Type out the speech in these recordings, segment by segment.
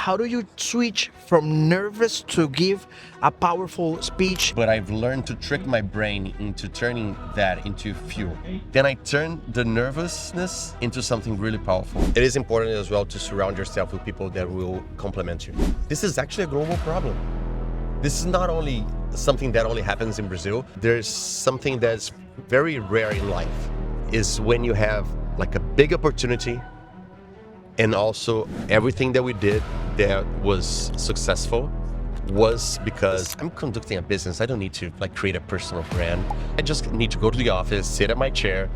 how do you switch from nervous to give a powerful speech? But I've learned to trick my brain into turning that into fuel. Then I turn the nervousness into something really powerful. It is important as well to surround yourself with people that will complement you. This is actually a global problem. This is not only something that only happens in Brazil. There's something that's very rare in life, is when you have like a big opportunity and also everything that we did that was successful was because I'm conducting a business. I don't need to like create a personal brand. I just need to go to the office, sit at my chair,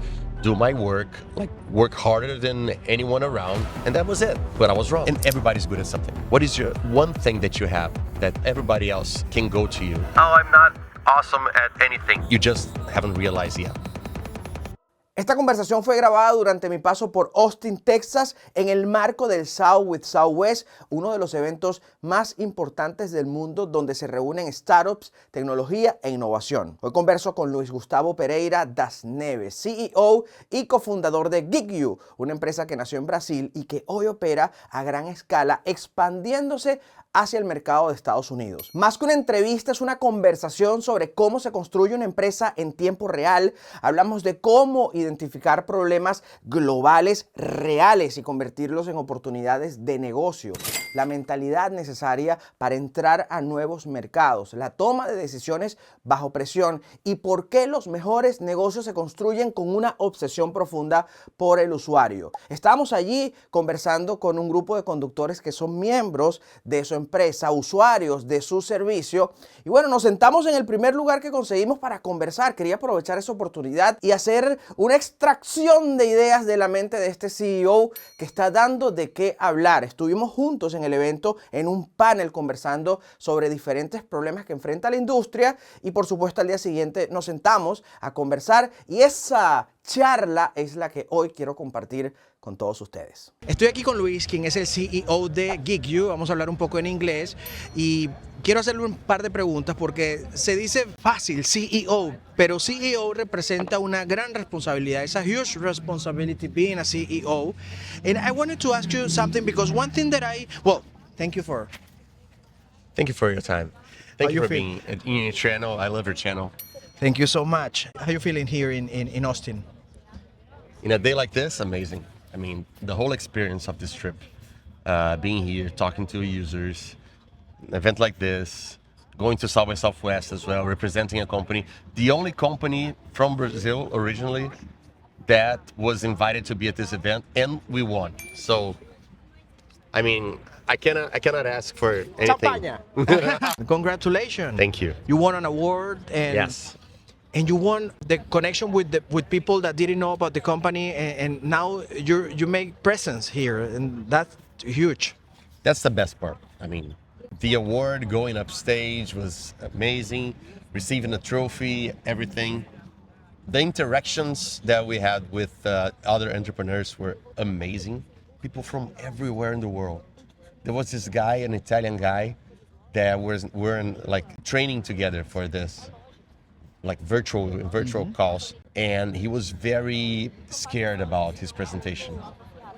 do my work, like work harder than anyone around, and that was it. But I was wrong. And everybody's good at something. What is your one thing that you have that everybody else can go to you? Oh, I'm not awesome at anything. You just haven't realized yet. Esta conversación fue grabada durante mi paso por Austin, Texas, en el marco del South with Southwest, uno de los eventos más importantes del mundo donde se reúnen startups, tecnología e innovación. Hoy converso con Luis Gustavo Pereira das Neves, CEO y cofundador de GigU, una empresa que nació en Brasil y que hoy opera a gran escala, expandiéndose hacia el mercado de Estados Unidos. Más que una entrevista, es una conversación sobre cómo se construye una empresa en tiempo real. Hablamos de cómo identificar problemas globales reales y convertirlos en oportunidades de negocio, la mentalidad necesaria para entrar a nuevos mercados, la toma de decisiones bajo presión y por qué los mejores negocios se construyen con una obsesión profunda por el usuario. Estábamos allí conversando con un grupo de conductores que son miembros de su empresa, usuarios de su servicio, y bueno, nos sentamos en el primer lugar que conseguimos para conversar. Quería aprovechar esa oportunidad y hacer una extracción de ideas de la mente de este CEO que está dando de qué hablar. Estuvimos juntos en el evento en un panel conversando sobre diferentes problemas que enfrenta la industria y por supuesto al día siguiente nos sentamos a conversar y esa charla es la que hoy quiero compartir con todos ustedes. Estoy aquí con Luis, quien es el CEO de GigU. Vamos a hablar un poco en inglés y quiero hacerle un par de preguntas porque se dice fácil CEO, pero CEO representa una gran responsabilidad. It's a huge responsibility being a CEO. And I wanted to ask you something because one thing that thank you for your time. Thank How you you for being in your channel. I love your channel. Thank you so much. How are you feeling here in Austin? In a day like this, amazing. I mean, the whole experience of this trip, being here, talking to users, an event like this, going to South by Southwest as well, representing a company, the only company from Brazil originally that was invited to be at this event, and we won. So, I mean, I cannot ask for anything. Congratulations. Thank you. You won an award and Yes. And you won the connection with people that didn't know about the company, and now you make presence here, and that's huge. That's the best part. I mean, the award, going up stage was amazing, receiving the trophy, everything. The interactions that we had with other entrepreneurs were amazing. People from everywhere in the world. There was this guy, an Italian guy, that we're like training together for this, like virtual calls, and he was very scared about his presentation.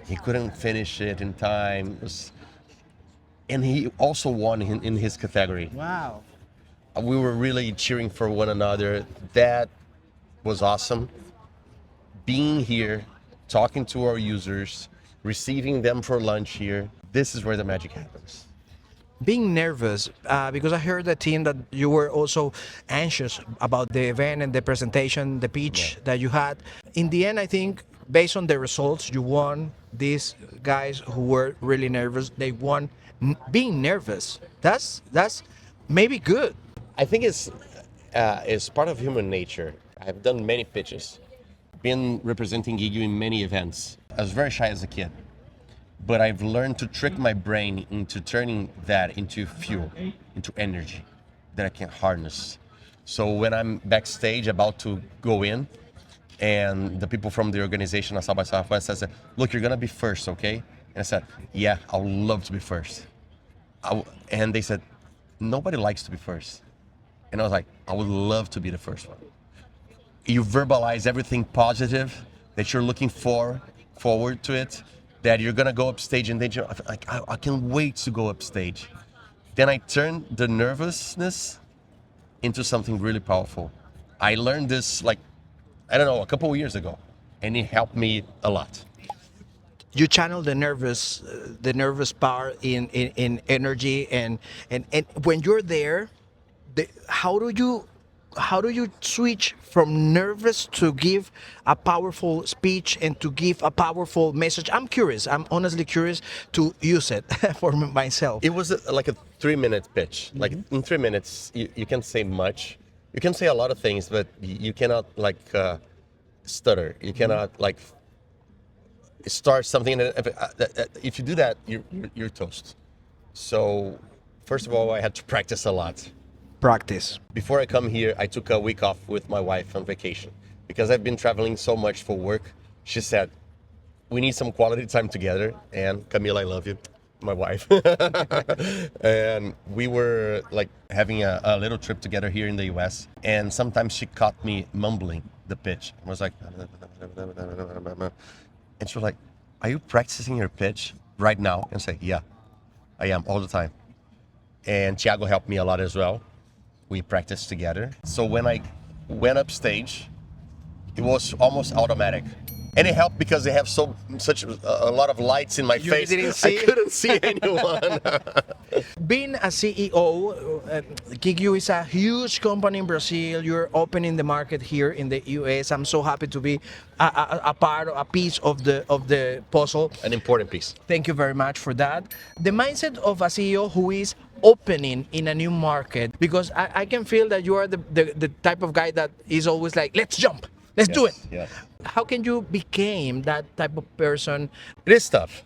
He couldn't finish it in time. And he also won in his category. Wow. We were really cheering for one another. That was awesome. Being here, talking to our users, receiving them for lunch here, this is where the magic happens. Being nervous, because I heard the team that you were also anxious about the event and the presentation, the pitch that you had. In the end, I think based on the results, you won. These guys who were really nervous, they won. Being nervous, that's maybe good. I think it's part of human nature. I've done many pitches, been representing GigU in many events. I was very shy as a kid, but I've learned to trick my brain into turning that into fuel, into energy that I can harness. So when I'm backstage about to go in, and the people from the organization of South by Southwest said, "Look, you're gonna be first, okay?" And I said, "Yeah, I would love to be first." And they said, "Nobody likes to be first." And I was like, "I would love to be the first one." You verbalize everything positive that you're looking forward to it. that you're gonna go upstage, and then you're like, I can't wait to go upstage. Then I turn the nervousness into something really powerful. I learned this a couple of years ago, and it helped me a lot. You channel the nervous power in energy, and when you're there, how do you switch from nervous to give a powerful speech and to give a powerful message? I'm honestly curious to use it for myself. It was like a 3-minute pitch. Like in 3 minutes, you can say much. You can say a lot of things, but you cannot stutter. You cannot start something. If you do that, you're toast. So first of all, I had to practice a lot. Practice. Before I come here, I took a week off with my wife on vacation because I've been traveling so much for work. She said, we need some quality time together. And Camila, I love you, my wife. And we were having a little trip together here in the US. And sometimes she caught me mumbling the pitch. I was like, and she was like, are you practicing your pitch right now? And I say, yeah, I am all the time. And Thiago helped me a lot as well. We practiced together. So when I went upstage, it was almost automatic. And it helped because they have such a lot of lights in my face. I couldn't see anyone. Being a CEO, GigU is a huge company in Brazil. You're opening the market here in the US. I'm so happy to be a piece of the puzzle. An important piece. Thank you very much for that. The mindset of a CEO who is opening in a new market, because I can feel that you are the type of guy that is always like, let's jump, let's do it. Yes. How can you become that type of person? It is tough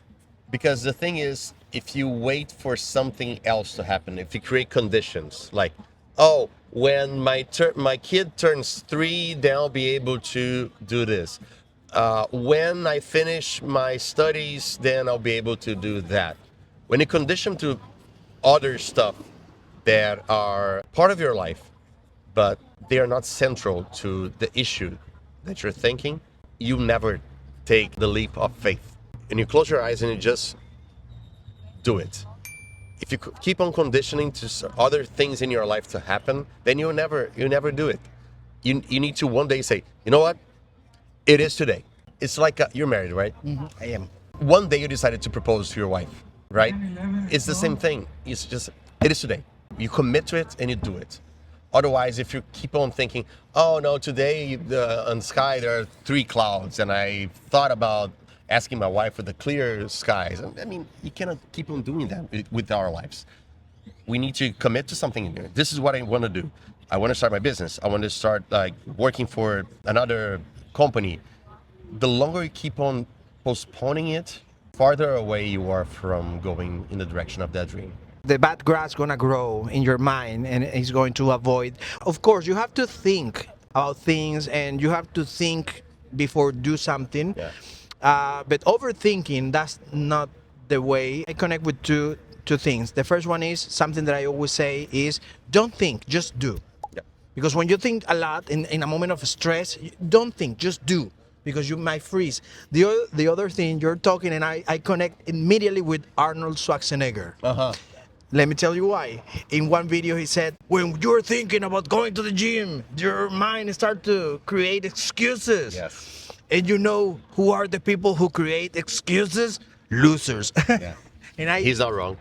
because the thing is, if you wait for something else to happen, if you create conditions like, oh, when my kid turns 3, then I'll be able to do this. When I finish my studies, then I'll be able to do that. When you condition to other stuff that are part of your life, but they are not central to the issue that you're thinking, you never take the leap of faith. And you close your eyes and you just do it. If you keep on conditioning to other things in your life to happen, then you never do it. You need to one day say, you know what? It is today. It's like you're married, right? Mm-hmm. I am. One day you decided to propose to your wife, right? It's the same thing. It's just, it is today. You commit to it and you do it. Otherwise, if you keep on thinking, oh no, today on the sky there are 3 clouds, and I thought about asking my wife for the clear skies. I mean, you cannot keep on doing that with our lives. We need to commit to something new. This is what I want to do. I want to start my business. I want to start working for another company. The longer you keep on postponing it, farther away you are from going in the direction of that dream. The bad grass gonna grow in your mind, and it's going to avoid. Of course, you have to think about things, and you have to think before do something. Yeah. But overthinking, that's not the way. I connect with two things. The first one is something that I always say is, don't think, just do. Yeah. Because when you think a lot in a moment of stress, don't think, just do. Because you might freeze. The other thing, you're talking, and I connect immediately with Arnold Schwarzenegger. Uh-huh. Let me tell you why. In one video he said, when you're thinking about going to the gym, your mind starts to create excuses. Yes. And you know who are the people who create excuses? Losers. Yeah. And He's not wrong.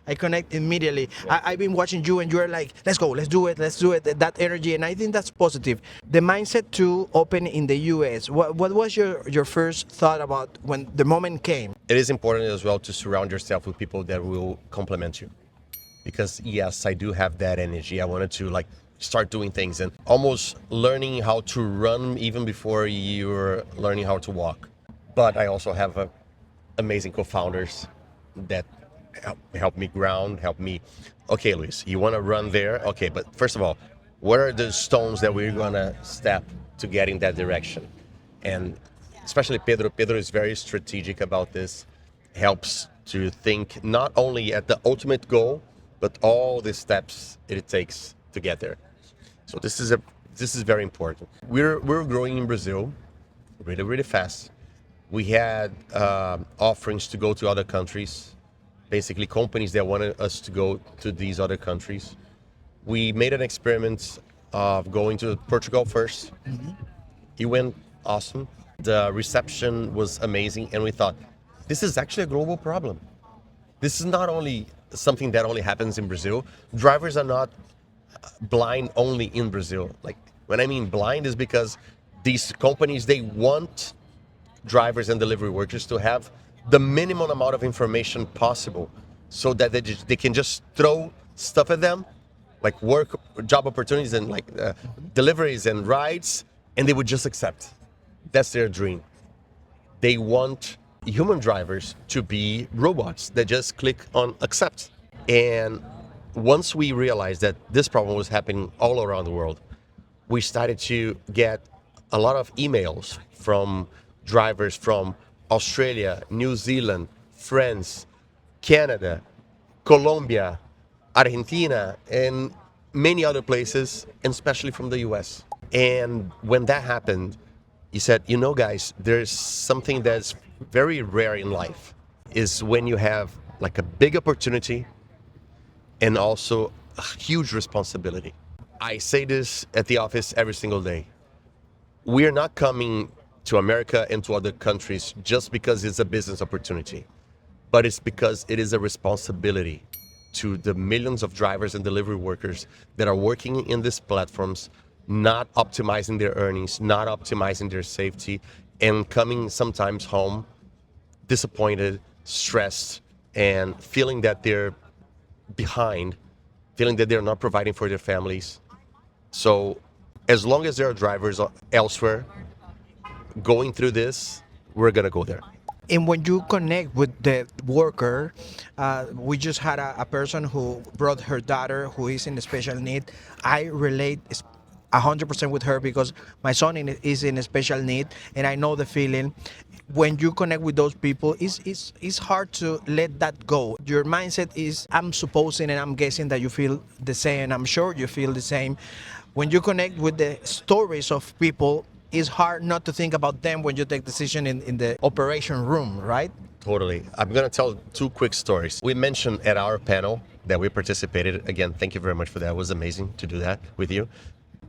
I connect immediately. I've been watching you, and you're like, let's go, let's do it, that energy, and I think that's positive. The mindset to open in the US, what was your first thought about when the moment came? It is important as well to surround yourself with people that will complement you. Because yes, I do have that energy. I wanted to start doing things and almost learning how to run even before you're learning how to walk. But I also have amazing co-founders that help me ground, help me, okay, Luis, you want to run there? Okay, but first of all, what are the stones that we're going to step to get in that direction? And especially Pedro is very strategic about this, helps to think not only at the ultimate goal, but all the steps it takes to get there. So this is very important. We're growing in Brazil really, really fast. We had offerings to go to other countries, basically companies that wanted us to go to these other countries. We made an experiment of going to Portugal first. It went awesome. The reception was amazing, and we thought, this is actually a global problem. This is not only something that only happens in Brazil. Drivers are not blind only in Brazil. Like, when I mean blind is because these companies, they want drivers and delivery workers to have the minimum amount of information possible so that they can just throw stuff at them, like work, job opportunities and like deliveries and rides, and they would just accept. That's their dream. They want human drivers to be robots that just click on accept. And once we realized that this problem was happening all around the world, we started to get a lot of emails from drivers from Australia, New Zealand, France, Canada, Colombia, Argentina, and many other places, and especially from the US. And when that happened, he said, you know, guys, there's something that's very rare in life, is when you have like a big opportunity and also a huge responsibility. I say this at the office every single day. We are not coming to America and to other countries just because it's a business opportunity, but it's because it is a responsibility to the millions of drivers and delivery workers that are working in these platforms, not optimizing their earnings, not optimizing their safety, and coming sometimes home disappointed, stressed, and feeling that they're behind, feeling that they're not providing for their families. So as long as there are drivers elsewhere going through this, we're gonna go there. And when you connect with the worker, we just had a person who brought her daughter who is in special need. I relate 100% with her because my son is in a special need, and I know the feeling. When you connect with those people, it's hard to let that go. Your mindset is, I'm supposing and I'm guessing that you feel the same, and I'm sure you feel the same. When you connect with the stories of people, it's hard not to think about them when you take decision in the operation room, right? Totally. I'm going to tell two quick stories. We mentioned at our panel that we participated. Again, thank you very much for that. It was amazing to do that with you.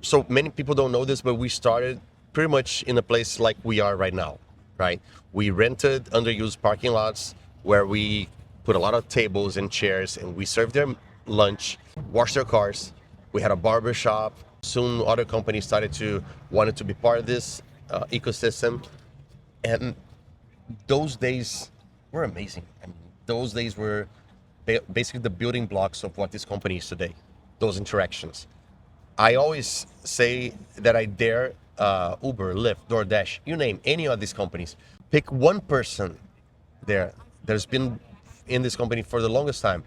So many people don't know this, but we started pretty much in a place like we are right now, right? We rented underused parking lots where we put a lot of tables and chairs, and we served them lunch, washed their cars. We had a barber shop. Soon other companies wanted to be part of this ecosystem. And those days were amazing. I mean, those days were basically the building blocks of what this company is today, those interactions. I always say that I dare Uber, Lyft, DoorDash, you name any of these companies, pick one person there that's been in this company for the longest time.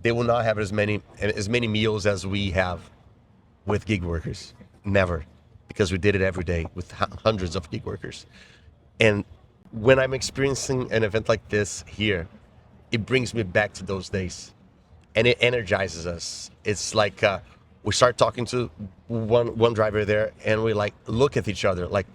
They will not have as many meals as we have with gig workers. Never. Because we did it every day with hundreds of gig workers. And when I'm experiencing an event like this here, it brings me back to those days. And it energizes us. It's like we start talking to one driver there, and we like look at each other like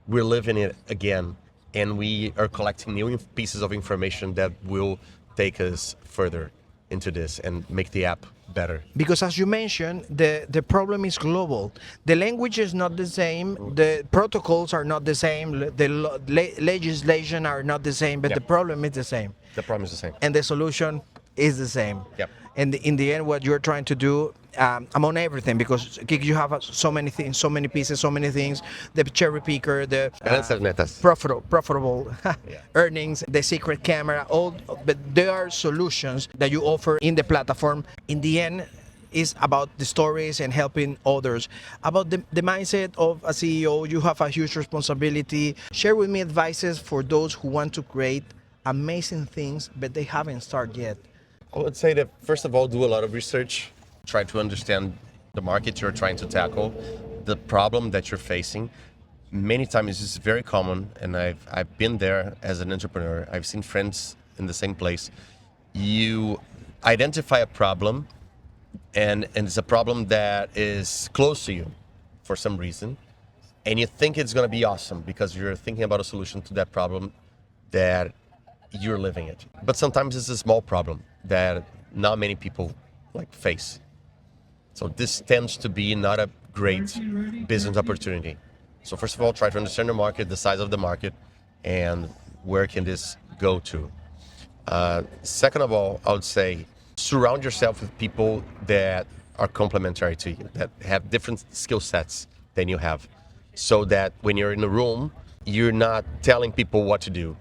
we're living it again. And we are collecting new pieces of information that will take us further into this and make the app better. Because as you mentioned, the problem is global. The language is not the same, the protocols are not the same, the legislation are not the same, but Yep. the problem is the same. The problem is the same. And the solution is the same. Yep. And in the end, what you're trying to do, among everything, because you have so many things, so many pieces, so many things, the cherry picker, the profitable earnings, the secret camera, but there are solutions that you offer in the platform. In the end, is about the stories and helping others. About the mindset of a CEO, you have a huge responsibility. Share with me advices for those who want to create amazing things, but they haven't started yet. I would say that, first of all, do a lot of research. Try to understand the market you're trying to tackle, the problem that you're facing. Many times it's very common, and I've been there as an entrepreneur. I've seen friends in the same place. You identify a problem, and it's a problem that is close to you for some reason, and you think it's going to be awesome because you're thinking about a solution to that problem, that you're living it. But sometimes it's a small problem that not many people like face. So this tends to be not a great business opportunity. So first of all, try to understand the market, the size of the market, and where can this go to. Second of all, I would say surround yourself with people that are complementary to you, that have different skill sets than you have, so that when you're in a room, you're not telling people what to do.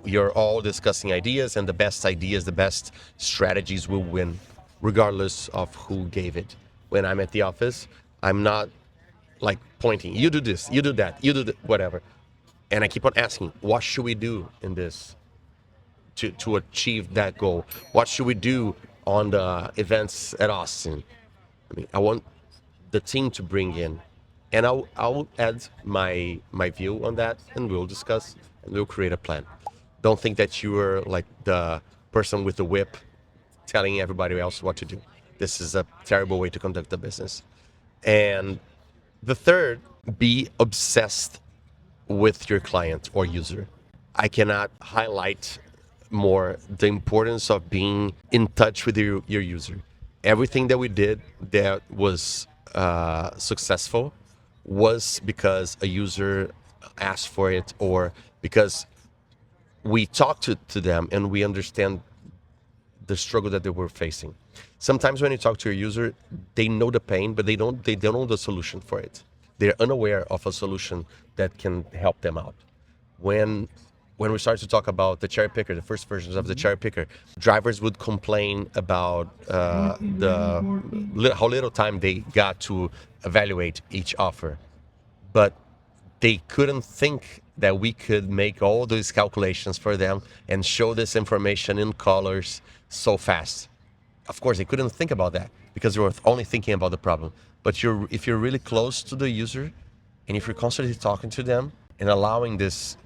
You're all discussing ideas, and the best strategies will win, regardless of who gave it. When I'm at the office, I'm not like pointing, you do this, you do that, you do whatever. And I keep on asking, what should we do in this to achieve that goal? What should we do on the events at Austin? I mean, I want the team to bring in, and I'll add my view on that, and we'll discuss, and we'll create a plan. Don't think that you are like the person with the whip telling everybody else what to do. This is a terrible way to conduct the business. And the third, be obsessed with your client or user. I cannot highlight more the importance of being in touch with your user. Everything that we did that was successful was because a user asked for it, or because we talked to them and we understand the struggle that they were facing. Sometimes when you talk to your user, they know the pain, but they don't know the solution for it. They're unaware of a solution that can help them out. When we started to talk about the cherry picker, the first versions of the cherry picker, drivers would complain about how little time they got to evaluate each offer. But they couldn't think that we could make all those calculations for them and show this information in colors so fast. Of course, they couldn't think about that because they were only thinking about the problem. But if you're really close to the user, and if you're constantly talking to them and allowing this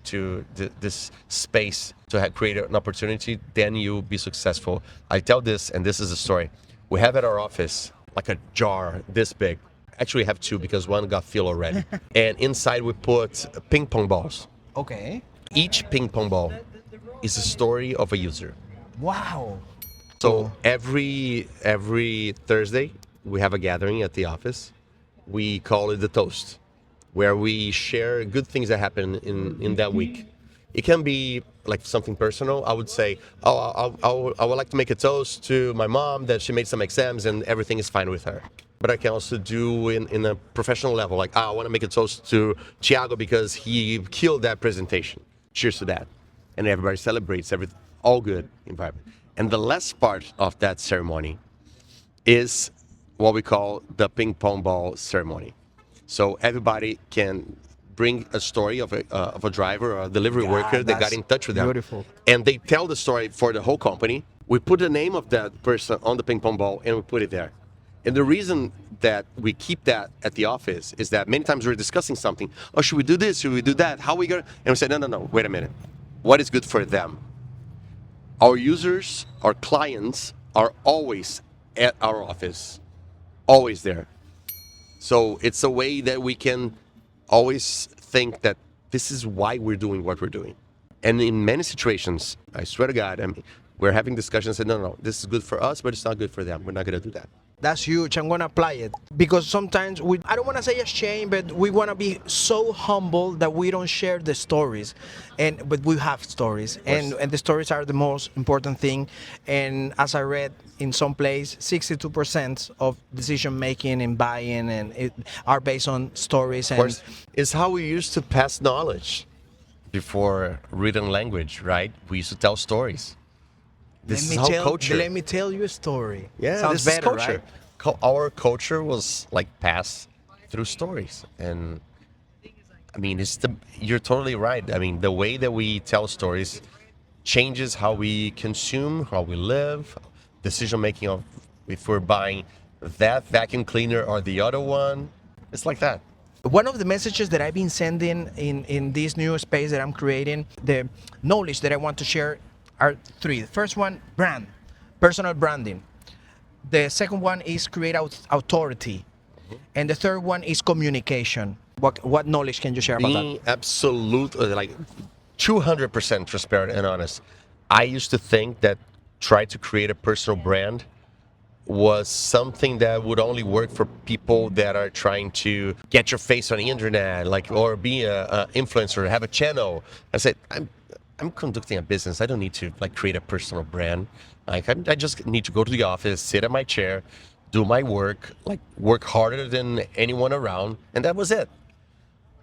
space to create an opportunity, then you'll be successful. I tell this, and this is a story. We have at our office like a jar this big. Actually, we have two because one got filled already. And inside we put ping pong balls. Okay. Each ping pong ball is a story of a user. Wow. So every Thursday, we have a gathering at the office. We call it the toast, where we share good things that happen in that week. It can be like something personal. I would say, I would like to make a toast to my mom that she made some exams and everything is fine with her. But I can also do in a professional level, like, I want to make a toast to Thiago because he killed that presentation. Cheers to that. And everybody celebrates everything, all good environment. And the last part of that ceremony is what we call the ping pong ball ceremony. So everybody can bring a story of a driver or a delivery worker that got in touch with them. Beautiful. And they tell the story for the whole company. We put the name of that person on the ping pong ball and we put it there. And the reason that we keep that at the office is that many times we're discussing something. Oh, should we do this? Should we do that? How are we going to? And we say, no, wait a minute. What is good for them? Our users, our clients are always at our office, always there. So it's a way that we can always think that this is why we're doing what we're doing. And in many situations, I swear to God, I mean, we're having discussions and no, this is good for us, but it's not good for them. We're not going to do that. That's huge. I'm gonna apply it because sometimes I don't want to say ashamed, but we want to be so humble that we don't share the stories, but we have stories, and the stories are the most important thing. And as I read in some place, 62% of decision making and buying are based on stories. Of course, it's how we used to pass knowledge before written language, right? We used to tell stories. This is how culture. Let me tell you a story. Yeah, sounds this better, is culture. Right? Our culture was like passed through stories, and I mean, you're totally right. I mean, the way that we tell stories changes how we consume, how we live, decision making of if we're buying that vacuum cleaner or the other one. It's like that. One of the messages that I've been sending in this new space that I'm creating, the knowledge that I want to share are three. The first one, brand, personal branding. The second one is create authority. And the third one is communication. What knowledge can you share about that? Being absolute, like 200% transparent and honest. I used to think that try to create a personal brand was something that would only work for people that are trying to get your face on the internet, like, or be a influencer, have a channel. I said, I'm conducting a business. I don't need to like create a personal brand. Like, I just need to go to the office, sit at my chair, do my work, like work harder than anyone around, and that was it.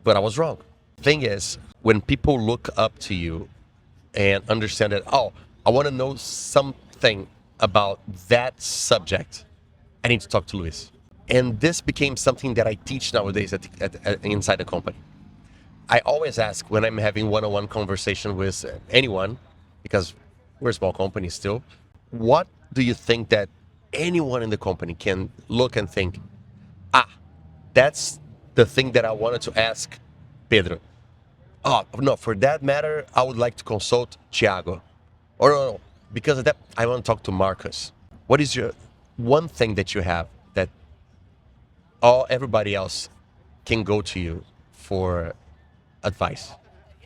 But I was wrong. Thing is, when people look up to you and understand that, oh, I want to know something about that subject, I need to talk to Luis. And this became something that I teach nowadays inside the company. I always ask when I'm having one-on-one conversation with anyone, because we're a small company still, what do you think that anyone in the company can look and think, that's the thing that I wanted to ask Pedro. Oh, no, for that matter, I would like to consult Thiago. Or no, because of that, I want to talk to Marcus. What is your one thing that you have that everybody else can go to you for advice?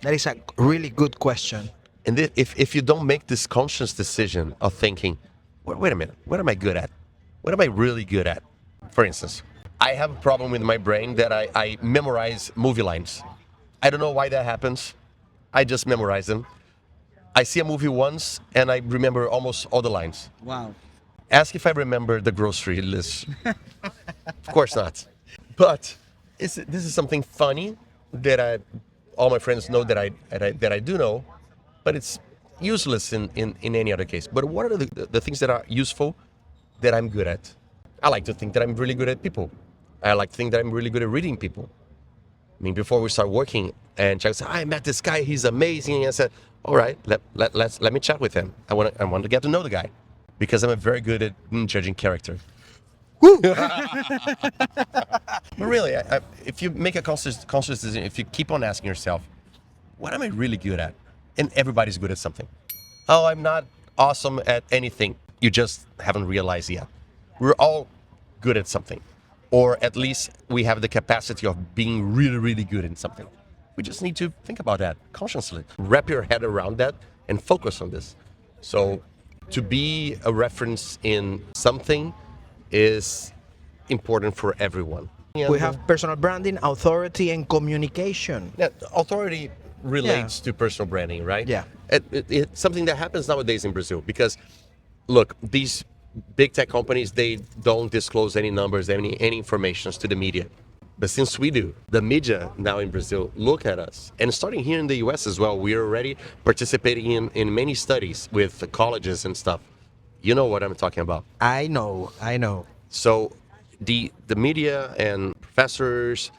That is a really good question. And if you don't make this conscious decision of thinking, wait a minute, what am I good at? What am I really good at? For instance, I have a problem with my brain that I memorize movie lines. I don't know why that happens. I just memorize them. I see a movie once and I remember almost all the lines. Wow. Ask if I remember the grocery list. Of course not. But this is something funny that all my friends know that I do know, but it's useless in any other case. But what are the things that are useful that I'm good at? I like to think that I'm really good at people. I like to think that I'm really good at reading people. I mean, before we start working, and Chuck said, I met this guy, he's amazing. And I said, all right, let me chat with him. I want to get to know the guy because I'm very good at judging character. But really, if you make a conscious decision, if you keep on asking yourself, what am I really good at? And everybody's good at something. Oh, I'm not awesome at anything. You just haven't realized yet. We're all good at something. Or at least we have the capacity of being really, really good in something. We just need to think about that consciously. Wrap your head around that and focus on this. So to be a reference in something is important for everyone. We have personal branding, authority, and communication. Yeah, authority relates to personal branding, right? Yeah. It's something that happens nowadays in Brazil because, look, these big tech companies, they don't disclose any numbers, any information to the media. But since we do, the media now in Brazil look at us. And starting here in the US as well, we're already participating in many studies with colleges and stuff. You know what I'm talking about. I know. So the media and professors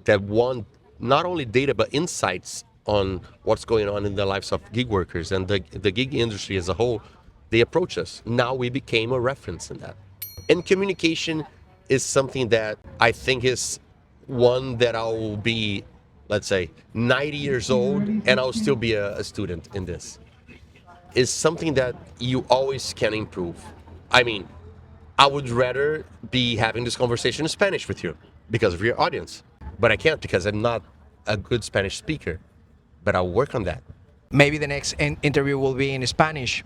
that want not only data but insights on what's going on in the lives of gig workers and the gig industry as a whole, they approach us. Now we became a reference in that. And communication is something that I think is one that I'll be, let's say, 90 years old and I'll still be a student in this. It's something that you always can improve. I mean, I would rather be having this conversation in Spanish with you because of your audience. But I can't because I'm not a good Spanish speaker. But I'll work on that. Maybe the next interview will be in Spanish.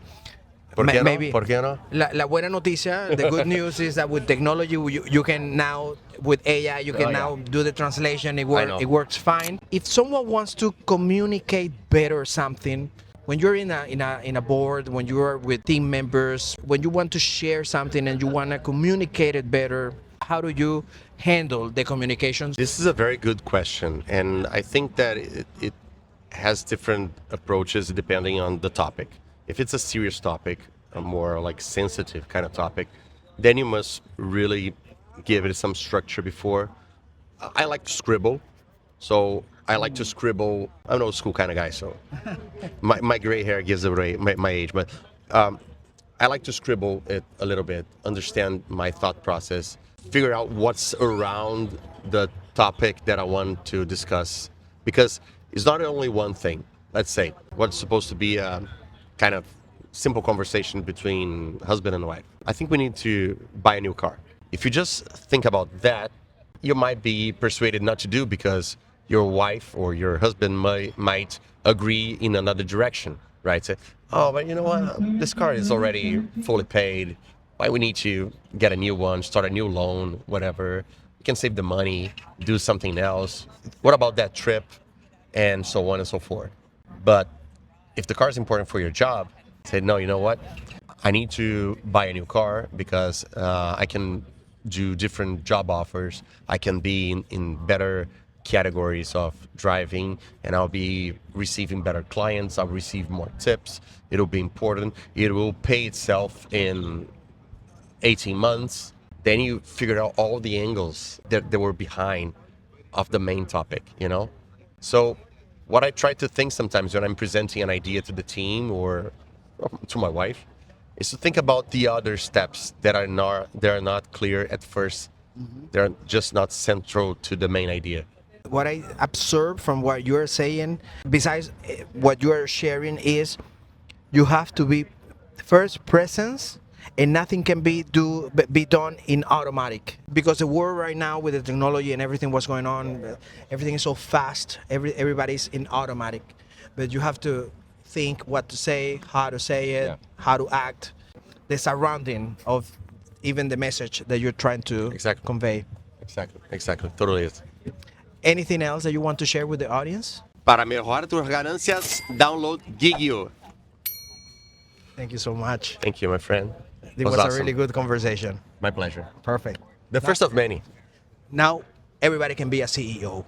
¿Por qué no? Maybe. ¿Por qué no? La buena noticia, the good news is that with technology, you can now, with AI, you can now do the translation. It works fine. If someone wants to communicate better something, when you're in a board, when you are with team members, when you want to share something and you want to communicate it better, how do you handle the communications? This is a very good question. And I think that it has different approaches depending on the topic. If it's a serious topic, a more like sensitive kind of topic, then you must really give it some structure before. I like to scribble. So I like to scribble. I'm an old school kind of guy, so my gray hair gives away my age. But I like to scribble it a little bit, understand my thought process, figure out what's around the topic that I want to discuss. Because it's not only one thing. Let's say what's supposed to be a kind of simple conversation between husband and wife. I think we need to buy a new car. If you just think about that, you might be persuaded not to do because your wife or your husband might agree in another direction, right? Say, oh, but you know what? This car is already fully paid. Why we need to get a new one, start a new loan, whatever. We can save the money, do something else. What about that trip? And so on and so forth. But if the car is important for your job, say, no, you know what? I need to buy a new car because I can do different job offers. I can be in better categories of driving, and I'll be receiving better clients. I'll receive more tips. It'll be important. It will pay itself in 18 months. Then you figure out all the angles that were behind of the main topic, you know? So what I try to think sometimes when I'm presenting an idea to the team or to my wife is to think about the other steps that are not clear at first. They're just not central to the main idea. What I observe from what you're saying, besides what you are sharing, is you have to be first presence, and nothing can be done in automatic, because the world right now with the technology and everything what's going on, everything is so fast. Everybody's in automatic, but you have to think what to say it, how to act, the surrounding of even the message that you're trying to convey. Exactly. Totally is. Anything else that you want to share with the audience? Para mejorar tus ganancias, download GigU. Thank you so much. Thank you, my friend. It was a really good conversation. My pleasure. Perfect. The first of many. Now everybody can be a CEO.